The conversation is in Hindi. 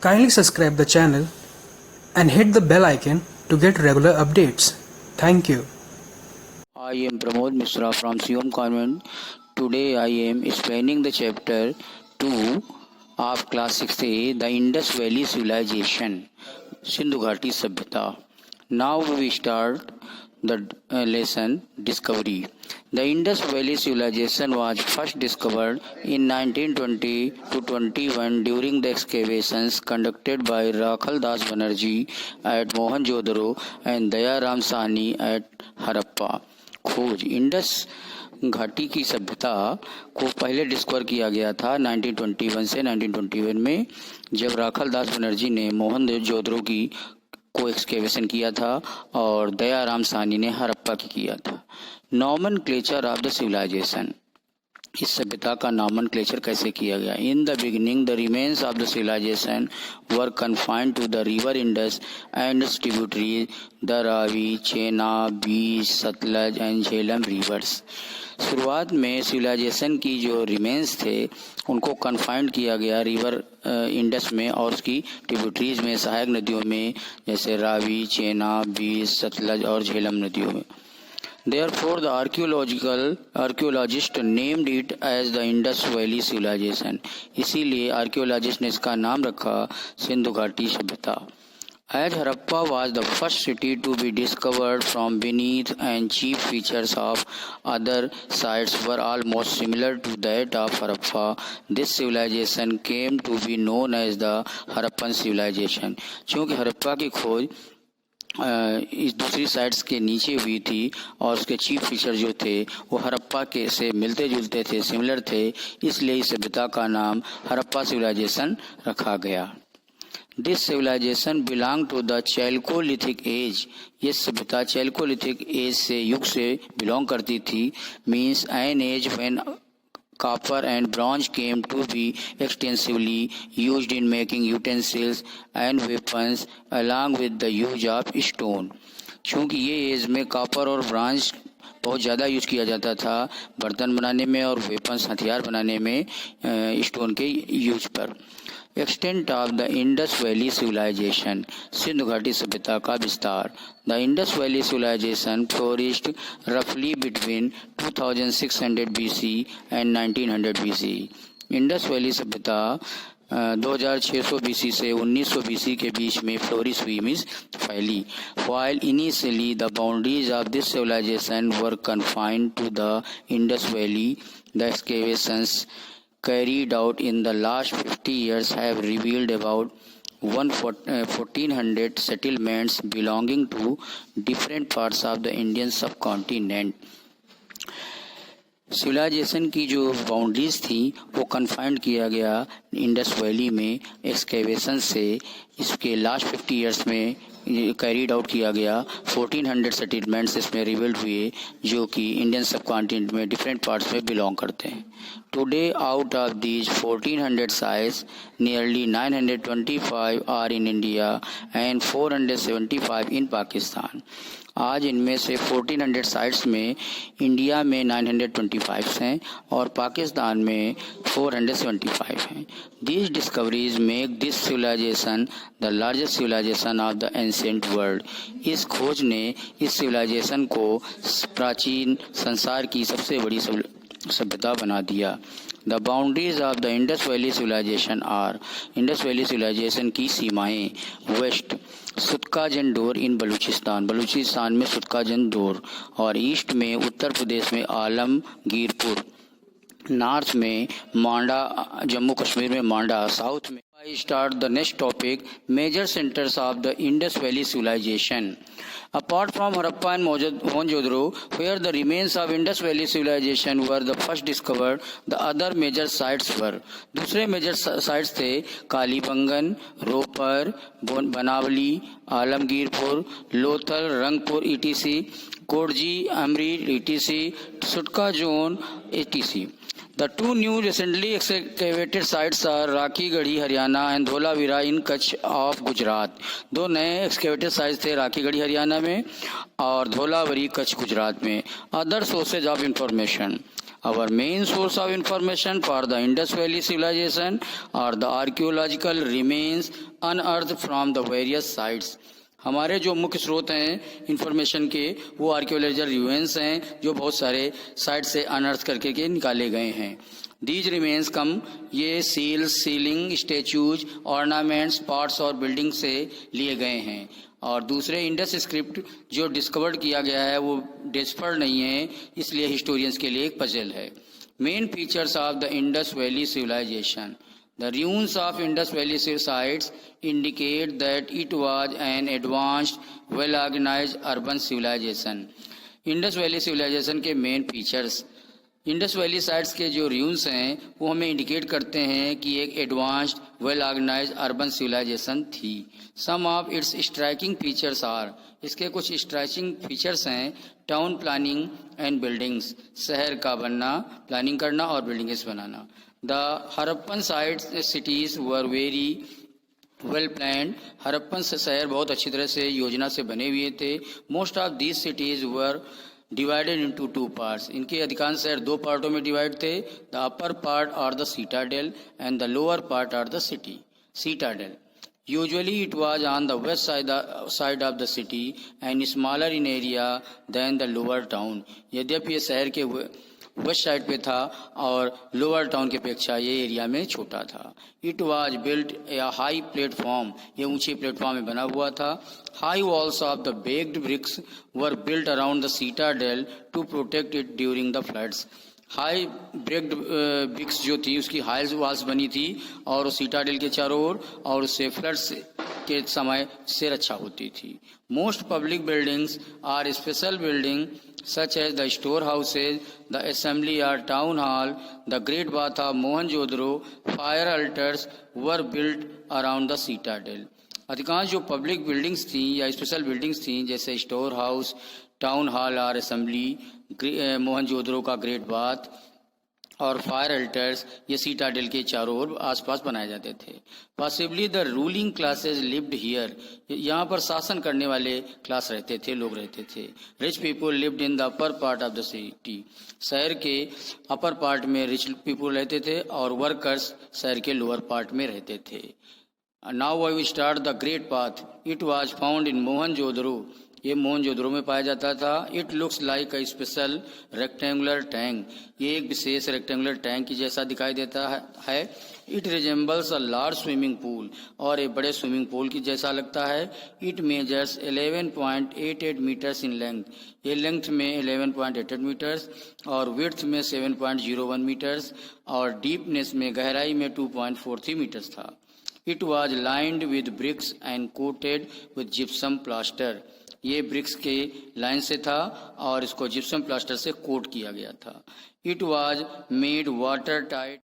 Kindly subscribe the channel and hit the bell icon to get regular updates. Thank you. I am Pramod Mishra from Siom Convent. Today I am explaining the chapter 2 of class 6A, the Indus Valley Civilization, Sindhu Ghati Sabhyata. Now we start the lesson Discovery. The Indus Valley Civilization was first discovered in 1920 to 21 during the excavations conducted by Rakhal Das Banerjee at Mohenjo-daro and Dayaram Sahni at Harappa. खोज इंडस घाटी की सभ्यता को पहले डिस्कवर किया गया था 1921 से 1921 में, जब राखल दास बनर्जी ने मोहनजोदड़ो की को एक्सकेवेशन किया था और दयाराम साहनी ने हड़प्पा की किया था। नॉमेनक्लेचर ऑफ द सिविलाइजेशन, इस सभ्यता का नॉमेनक्लेचर कैसे किया गया। In the beginning the remains of the civilization were confined to the river Indus and its tributary the Ravi, Chenab, Beas, Sutlej and Jhelum rivers. शुरुआत में सिविलाइजेशन की जो रिमेन्स थे उनको कन्फाइंड किया गया रिवर इंडस में और उसकी ट्रिब्यूटरीज में, सहायक नदियों में, जैसे रावी, चेनाब, बीच, सतलज और झेलम नदियों में। Therefore, the archaeologist named it as the Indus Valley Civilization. इसीलिए आर्कियोलॉजिस्ट ने इसका नाम रखा सिंधु घाटी सभ्यता। As Harappa was the first city to be discovered from beneath and chief features of other sites were almost similar to that of Harappa, this civilization came to be known as the Harappan civilization. क्योंकि हड़प्पा की खोज इस दूसरी साइट्स के नीचे हुई थी और उसके चीफ फीचर जो थे वो हड़प्पा के से मिलते जुलते थे, सिमिलर थे, इसलिए इस सभ्यता का नाम हड़प्पा सिविलाइजेशन रखा गया। This civilization belong to the chalcolithic age, ये सभ्यता चैल्कोलिथिक एज से युग से बिलोंग करती थी। Means an age when copper and bronze came to be extensively used in making utensils and weapons along with the use of stone. क्योंकि ये एज में कॉपर और ब्रॉन्ज बहुत ज़्यादा यूज किया जाता था बर्तन बनाने में और वेपन्स हथियार बनाने में स्टोन के यूज पर। Extent of the Indus valley civilisation, Sindhu घाटी सभ्यता का विस्तार। The Indus valley civilisation flourished रफली between 2600 BC and 1900 BC। Indus valley सभ्यता 2600 BC से 1900 BC के बीच में फ्लोरिश हुई, मीन्स फैली। While initially the boundaries of this civilization were confined to the Indus Valley, the excavations carried out in the last 50 years have revealed about 1400 settlements belonging to different parts of the Indian subcontinent. Civilization की जो बाउंड्रीज थी वो कन्फाइंड किया गया इंडस वैली में एक्सकेवेशन से। इसके लास्ट 50 इयर्स में कैरीड आउट किया गया। 1400 सेटलमेंट्स इसमें रिवील्ड हुए जो कि इंडियन सब कॉन्टिनेंट में डिफरेंट पार्ट्स में बिलोंग करते हैं। Today out of these 1400 sites nearly 925 are in India and 475 in Pakistan. आज इनमें से 1400 साइट्स में इंडिया में 925 हैं और पाकिस्तान में 475 हैं। These discoveries make this civilization the largest civilization of the ancient world. इस खोज ने इस सिविलाइजेशन को प्राचीन संसार की सबसे बड़ी सभ्यता बना दिया। The boundaries of the Indus valley civilisation are, Indus valley civilisation की सीमाएं। वेस्ट सुतकाजन डोर इन बलूचिस्तान, बलूचिस्तान में सुतकाजन डोर, और ईस्ट में उत्तर प्रदेश में आलमगीरपुर, नॉर्थ में मांडा, जम्मू कश्मीर में मांडा, साउथ में। I start the next topic, major centers of the Indus Valley Civilization. Apart from Harappa and Mohenjo-daro, where the remains of Indus Valley Civilization were the first discovered, the other major sites were, दूसरे major sites थे कालीबंगन, रोपर, बनावली, आलमगीरपुर, लोथल, रंगपुर etc, कोटजी, अमरीर etc, सुटका जोन etc. The two new recently excavated sites are Rakhigarhi Haryana and Dholavira in Kutch of Gujarat. दो नए एक्सकेवेटेड साइट्स थे राखीगढ़ी हरियाणा में और धोलावरी कच्छ गुजरात में। Other sources of information, Our main source of information for the Indus Valley civilization are the archaeological remains unearthed from the various sites. हमारे जो मुख्य स्रोत हैं इंफॉर्मेशन के वो आर्कियोलॉजिकल रिमेन्स हैं जो बहुत सारे साइट से अनर्थ करके के निकाले गए हैं. दीज रिमेन्स कम ये seals, sealing, statues, ornaments, parts और बिल्डिंग से लिए गए हैं. और दूसरे इंडस स्क्रिप्ट जो डिस्कवर्ड किया गया है वो डेस्फर्ड नहीं है, इसलिए हिस्टोरियंस के लिए एक पजल है. Main features of the Indus valley civilization. The ruins of Indus Valley sites indicate that it was an advanced, well-organized urban civilization. Indus Valley civilization के main features. Indus valley sites के जो रूइंस हैं वो हमें इंडिकेट करते हैं कि एक advanced, well organised urban civilisation थी. Some of its striking features are. इसके कुछ स्ट्राइकिंग फीचर्स हैं. Town planning and buildings. शहर का बनना, प्लानिंग करना और बिल्डिंग्स बनाना. The Harappan cities were very well planned. Harappan शहर बहुत अच्छी तरह से योजना से बने हुए थे. Most of these cities were divided into two parts. इनके अधिकांश शहर दो पार्टों में डिवाइड थे. The upper part are the citadel and the lower part are the city. Citadel. Usually it was on the west side of the city and smaller in area than the lower town. यद्यपि ये शहर के वेस्ट साइड पे था और लोअर टाउन की अपेक्षा ये एरिया में छोटा था. It was built a high platform. ये ऊंचे प्लेटफॉर्म में बना हुआ था. High walls of the baked bricks were built around the citadel to protect it during the floods. High baked bricks जो थी उसकी हाई वॉल्स बनी थी और सीटाडेल के चारों ओर और उससे फ्लड्स के समय से रक्षा होती थी. Most public buildings are special building such as the storehouses, the assembly yard, town hall, the great bath of Mohenjo-daro, fire altars were built around the citadel. अधिकांश जो पब्लिक बिल्डिंग्स थी या स्पेशल बिल्डिंग्स थी जैसे स्टोर हाउस, टाउन हॉल और असेंबली, मोहनजोदड़ो का ग्रेट बाथ और फायर अल्टर्स ये सीटाडेल के चारों ओर आसपास बनाए जाते थे. Possibly the ruling classes lived here. यहाँ पर शासन करने वाले क्लास रहते थे, लोग रहते थे. Rich people lived in the upper part of the city. शहर के अपर पार्ट में रिच पीपल रहते थे और वर्कर्स शहर के लोअर पार्ट में रहते थे. Now I will start the great path. It was found in Mohenjodaro. ये मोहनजोदड़ो में पाया जाता था. It looks like a special rectangular tank. ये एक विशेष रेक्टेंगुलर टैंक की जैसा दिखाई देता है. It resembles a large swimming pool. और एक बड़े स्विमिंग पूल की जैसा लगता है. It measures 11.88 metres in length. ये लेंथ में 11.88 मीटर्स और विड्थ में 7.01 मीटर्स और डीपनेस में गहराई में 2.43 मीटर्स था. It was lined with bricks and coated with gypsum plaster. ये ब्रिक्स के लाइन से था और इसको जिप्सम प्लास्टर से कोट किया गया था. It was made water tight.